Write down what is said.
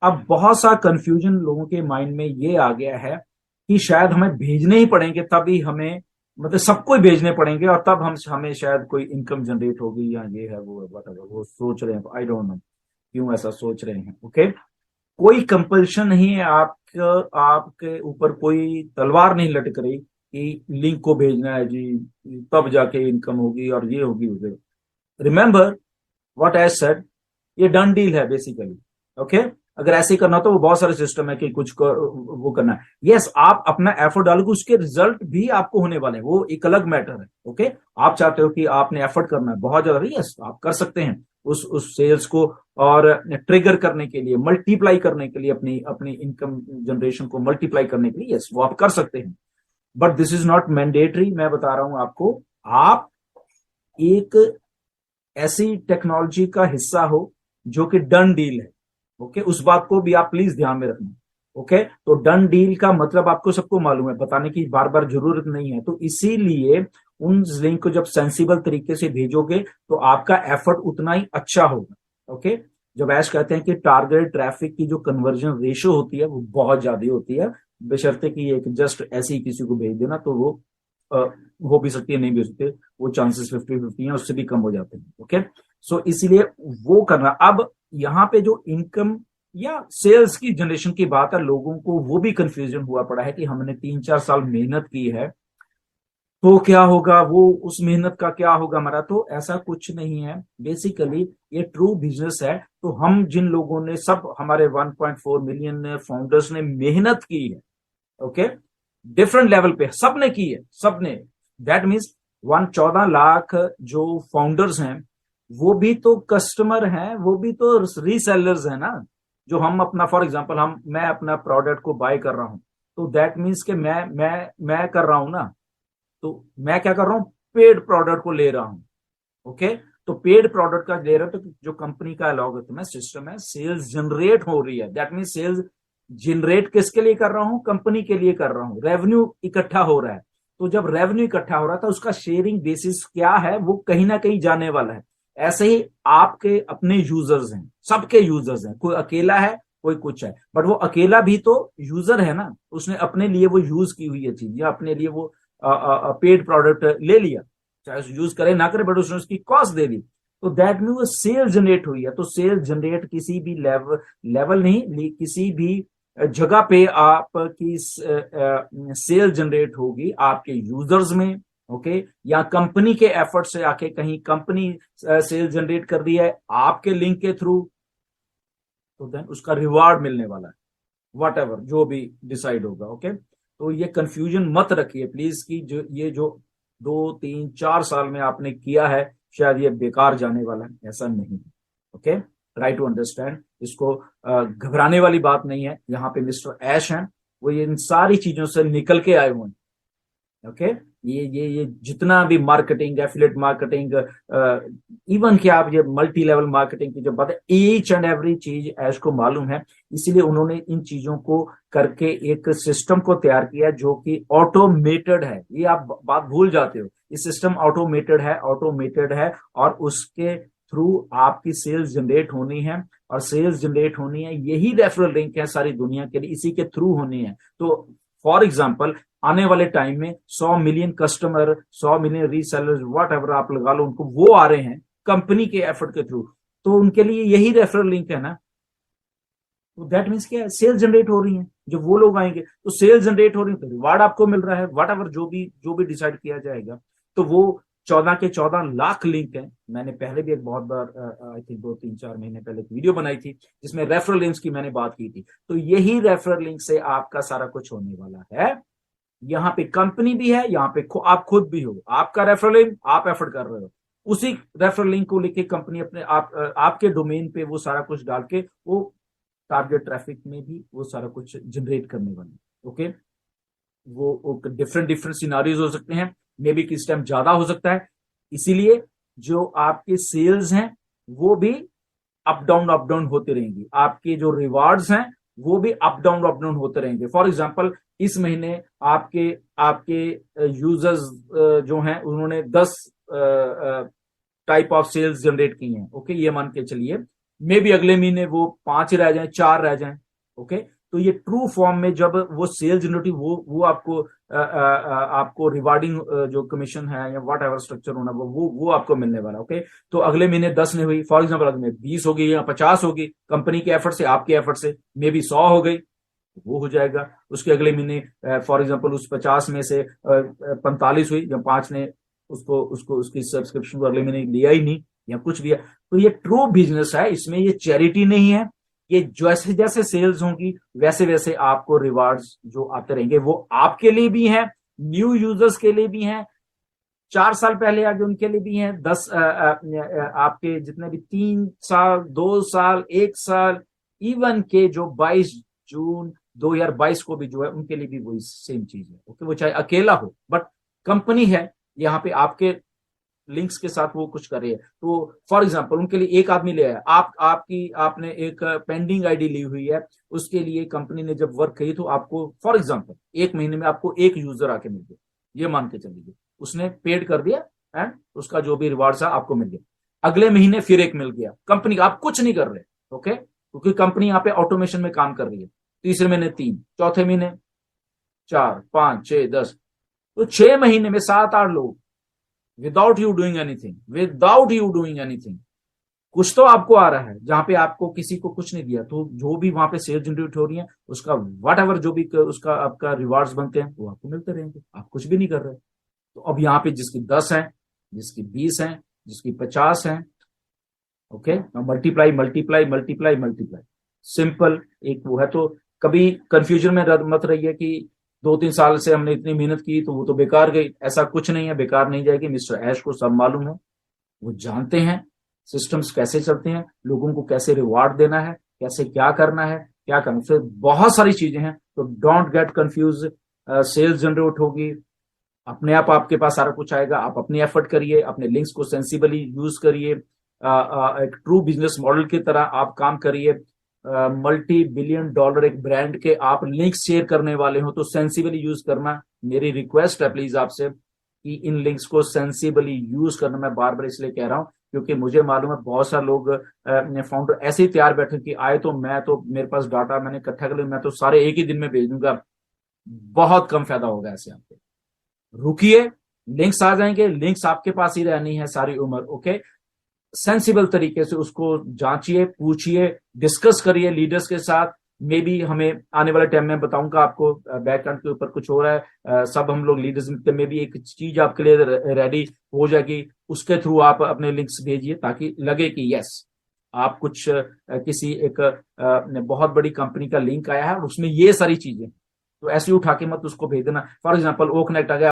अब बहुत सा कंफ्यूजन लोगों के माइंड में ये आ गया है कि शायद हमें भेजने ही पड़ेंगे, तभी हमें, मतलब सबको ही भेजने पड़ेंगे और तब हम हमें शायद कोई इनकम जनरेट होगी, या ये है वो है whatever, वो सोच रहे हैं। आई डोंट नो क्यों ऐसा सोच रहे हैं। ओके, कोई कंपल्शन नहीं है, आपके ऊपर कोई तलवार नहीं लटक रही कि लिंक को भेजना है जी, तब जाके इनकम होगी और ये होगी वगैरह। रिमेंबर व्हाट आई सेड, ये डन डील है बेसिकली। ओके, अगर ऐसे ही करना हो तो वो बहुत सारे सिस्टम है कि वो करना है। यस, आप अपना एफर्ट डालोगे, उसके रिजल्ट भी आपको होने वाले हैं, वो एक अलग मैटर है। ओके, आप चाहते हो कि आपने एफर्ट करना है बहुत ज्यादा, यस आप कर सकते हैं उस सेल्स को, और ट्रिगर करने के लिए, मल्टीप्लाई करने के लिए, अपनी अपनी इनकम जनरेशन को मल्टीप्लाई करने के लिए, यस वो आप कर सकते हैं। But this is not mandatory, मैं बता रहा हूं आपको। आप एक ऐसी टेक्नोलॉजी का हिस्सा हो जो कि डन डील है। ओके, उस बात को भी आप प्लीज ध्यान में रखना। ओके, तो डन डील का मतलब आपको सबको मालूम है, बताने की बार बार जरूरत नहीं है। तो इसीलिए उन लिंक को जब सेंसिबल तरीके से भेजोगे तो आपका एफर्ट उतना ही अच्छा होगा। ओके, जब ऐश कहते हैं कि टारगेट ट्रैफिक की जो कन्वर्जन रेशियो होती है वो बहुत ज्यादा होती है, बशर्ते कि एक जस्ट ऐसे ही किसी को भेज देना तो वो अ, हो भी सकती है, नहीं भी हो सकती, वो चांसेस 50-50 हैं, उससे भी कम हो जाते हैं। ओके, सो इसीलिए वो करना। अब यहाँ पे जो इनकम या सेल्स की जनरेशन की बात है, लोगों को वो भी कंफ्यूजन हुआ पड़ा है कि हमने 3-4 साल मेहनत की है तो क्या होगा, वो उस मेहनत का क्या होगा हमारा। तो ऐसा कुछ नहीं है बेसिकली, ये ट्रू बिजनेस है। तो हम जिन लोगों ने, सब हमारे 1.4 मिलियन फाउंडर्स ने मेहनत की है, ओके, डिफरेंट लेवल पे सबने की है, सबने। दैट मीन्स 14 लाख जो फाउंडर्स हैं वो भी तो कस्टमर हैं, वो भी तो रीसेलर्स हैं ना। जो हम अपना, फॉर एग्जांपल मैं अपना प्रोडक्ट को बाय कर रहा हूं, तो दैट मीन्स कि मैं कर रहा हूं ना, तो मैं क्या कर रहा हूं, पेड प्रोडक्ट को ले रहा हूं। ओके, तो पेड प्रोडक्ट का ले रहा हूं, तो जो कंपनी का अलॉगरिथम है, सिस्टम है, सेल्स जनरेट हो रही है। दैट मीन सेल्स जनरेट किसके लिए कर रहा हूं, कंपनी के लिए कर रहा हूं, रेवेन्यू इकट्ठा हो रहा है। तो जब रेवेन्यू इकट्ठा हो रहा था, उसका शेयरिंग बेसिस क्या है, वो कहीं ना कहीं जाने वाला है। ऐसे ही आपके अपने यूजर्स हैं, सबके यूजर्स हैं, कोई अकेला है कोई कुछ है, बट वो अकेला भी तो यूजर है ना, उसने अपने लिए वो यूज की हुई है चीज, या अपने लिए वो पेड प्रोडक्ट ले लिया, चाहे उसे यूज करे ना करे, बट उसने उसकी कॉस्ट दे दी। तो दैट मीन वो सेल जनरेट हुई है। तो सेल जनरेट किसी भी लेवल नहीं, किसी भी जगह पे आपकी सेल जनरेट होगी आपके यूजर्स में। ओके, या कंपनी के एफर्ट से आके कहीं कंपनी सेल जनरेट कर रही है आपके लिंक के थ्रू, तो देन उसका रिवार्ड मिलने वाला है, वट एवर जो भी डिसाइड होगा। ओके, तो ये कंफ्यूजन मत रखिए प्लीज कि जो ये जो 2-3-4 साल में आपने किया है शायद ये बेकार जाने वाला है, ऐसा नहीं। ओके, ट्राई टू अंडरस्टैंड इसको। घबराने वाली बात नहीं है। यहाँ पे मिस्टर ऐश हैं, वो ये इन सारी चीजों से निकल के आए हुए हैं। ओके, ये जितना भी मार्केटिंग, एफिलेट मार्केटिंग, इवन कि आप ये मल्टी लेवल मार्केटिंग की जो बात है, ईच एंड एवरी चीज ऐश को मालूम है। इसीलिए उन्होंने इन चीजों को करके एक सिस्टम को तैयार किया जो कि ऑटोमेटेड है। ये आप बात भूल जाते हो, ये सिस्टम ऑटोमेटेड है और उसके थ्रू आपकी सेल्स जनरेट होनी है। और सेल्स जनरेट होनी है, यही रेफरल लिंक है सारी दुनिया के लिए, इसी के थ्रू होनी है। तो फॉर एग्जाम्पल, आने वाले टाइम में 100 million customer, 100 million resellers, what ever आप लगा लो उनको, वो आ रहे हैं कंपनी के एफर्ट के थ्रू। तो उनके लिए यही रेफरल लिंक है ना। तो दैट मीन्स क्या है, सेल्स जनरेट हो रही है। जब वो लोग आएंगे तो सेल्स जनरेट हो रही है, तो रिवार्ड आपको मिल रहा है, वट एवर जो भी डिसाइड किया जाएगा। तो वो 14 के 14 लाख लिंक है। मैंने पहले भी एक बहुत बार, आई थिंक 2-3-4 महीने पहले एक वीडियो बनाई थी जिसमें रेफरल लिंक्स की मैंने बात की थी। तो यही रेफरल लिंक से आपका सारा कुछ होने वाला है। यहाँ पे कंपनी भी है, यहाँ पे आप खुद भी हो, आपका रेफरल लिंक आप एफर्ट कर रहे हो, उसी रेफरल लिंक को लेके कंपनी अपने आपके डोमेन पे वो सारा कुछ डाल के वो टारगेट ट्रैफिक में भी वो सारा कुछ जनरेट करने वाले। ओके, वो डिफरेंट डिफरेंट सिनारियोज हो सकते हैं, मे बी किस टाइम ज्यादा हो सकता है। इसीलिए जो आपके सेल्स हैं वो भी अप डाउन होते रहेंगी, आपके जो रिवार्ड्स हैं वो भी अप डाउन होते रहेंगे। फॉर एग्जांपल, इस महीने आपके आपके यूजर्स जो हैं उन्होंने 10 टाइप ऑफ सेल्स जनरेट की हैं। ओके, ये मान के चलिए मे भी अगले महीने वो 5 रह जाए, 4 रह जाए। ओके, तो ये ट्रू फॉर्म में जब वो सेल जनरेटिव वो आपको आपको रिवार्डिंग जो कमीशन है या वट एवर स्ट्रक्चर होना वो आपको मिलने वाला। ओके, तो अगले महीने 10 नहीं हुई, फॉर एग्जाम्पल अगले महीने 20 होगी या 50 होगी, कंपनी के एफर्ट से, आपके एफर्ट से मे बी 100 हो गई, वो हो जाएगा। उसके अगले महीने फॉर एग्जाम्पल उस 50 में से 45 हुई, या 5 ने उसको उसको उसकी सब्सक्रिप्शन को अगले महीने लिया ही नहीं या कुछ भी है। तो ये ट्रू बिजनेस है, इसमें ये चैरिटी नहीं है। ये जैसे जैसे सेल्स होंगी वैसे वैसे आपको रिवार्ड्स जो आते रहेंगे, वो आपके लिए भी हैं, न्यू यूजर्स के लिए भी हैं, 4 साल पहले आगे उनके लिए भी हैं, 10 आपके जितने भी 3 साल, 2 साल, 1 साल, इवन के जो 22 जून 2022 को भी जो है उनके लिए भी वही सेम चीज है। ओके, वो चाहे अकेला हो बट कंपनी है यहाँ पे आपके लिंक्स के साथ वो कुछ कर रही है। तो फॉर एग्जांपल उनके लिए एक आदमी ले आया, आपने एक पेंडिंग आईडी ली हुई है, उसके लिए कंपनी ने जब वर्क की तो आपको फॉर एग्जांपल 1 महीने में आपको एक यूजर आके मिल गया, ये मान के चलिए, उसने पेड कर दिया एंड उसका जो भी रिवार्ड था आपको मिल गया। अगले महीने फिर एक मिल गया, कंपनी आप कुछ नहीं कर रहे। ओके, क्योंकि कंपनी यहाँ पे ऑटोमेशन में काम कर रही है। तीसरे महीने 3, चौथे महीने 4, 5, 6, 10, तो 6 महीने में 7-8 लोग, विदाउट यू डूइंग एनीथिंग कुछ तो आपको आ रहा है, जहां पे आपको किसी को कुछ नहीं दिया, तो जो भी वहां पे सेल जनरेट हो रही है उसका वट एवर जो भी उसका आपका रिवार्ड्स बनते हैं वो आपको मिलते रहेंगे, आप कुछ भी नहीं कर रहे। तो अब यहाँ पे जिसकी 10 है, जिसकी 20 है, जिसकी 50 है, okay, multiply multiply multiply multiply, simple एक वो है। तो कभी कंफ्यूजन में मत रहिए कि 2-3 साल से हमने इतनी मेहनत की तो वो तो बेकार गई, ऐसा कुछ नहीं है, बेकार नहीं जाएगी। मिस्टर ऐश को सब मालूम है, वो जानते हैं सिस्टम्स कैसे चलते हैं, लोगों को कैसे रिवार्ड देना है, कैसे क्या करना है, क्या करना, फिर बहुत सारी चीजें हैं। तो don't get confuse. Sales generate होगी, अपने आप आपके पास सारा कुछ आएगा, आप अपनी एफर्ट करिए, अपने लिंक्स को सेंसिबली यूज करिए, एक ट्रू बिजनेस मॉडल की तरह आप काम करिए। $multi-billion एक ब्रांड के आप लिंक्स शेयर करने वाले हो तो सेंसिबली यूज करना, मेरी रिक्वेस्ट है प्लीज आपसे कि इन लिंक्स को सेंसिबली यूज करना। मैं बार बार इसलिए कह रहा हूं क्योंकि मुझे मालूम है बहुत सारे लोग फाउंडर ऐसे ही तैयार बैठे कि आए तो मैं तो मेरे पास डाटा मैंने इकट्ठा कर लिया, मैं तो सारे एक ही दिन में भेज दूंगा। बहुत कम फायदा होगा ऐसे आपको। रुकिए, लिंक्स आ जाएंगे, लिंक्स आपके पास ही रहनी है सारी उम्र। ओके, सेंसिबल तरीके से उसको जांचिए, पूछिए, डिस्कस करिए लीडर्स के साथ। मे बी हमें आने वाले टाइम में बताऊंगा आपको, बैकएंड के ऊपर कुछ हो रहा है, सब हम लोग लीडर्स में भी एक चीज आपके लिए रेडी हो जाएगी, उसके थ्रू आप अपने लिंक्स भेजिए ताकि लगे कि यस आप कुछ किसी एक बहुत बड़ी कंपनी का लिंक आया है और उसमें ये सारी चीजें, तो ऐसे उठा के मत उसको भेज देना। फॉर एग्जाम्पल ओ कनेक्ट आ गया,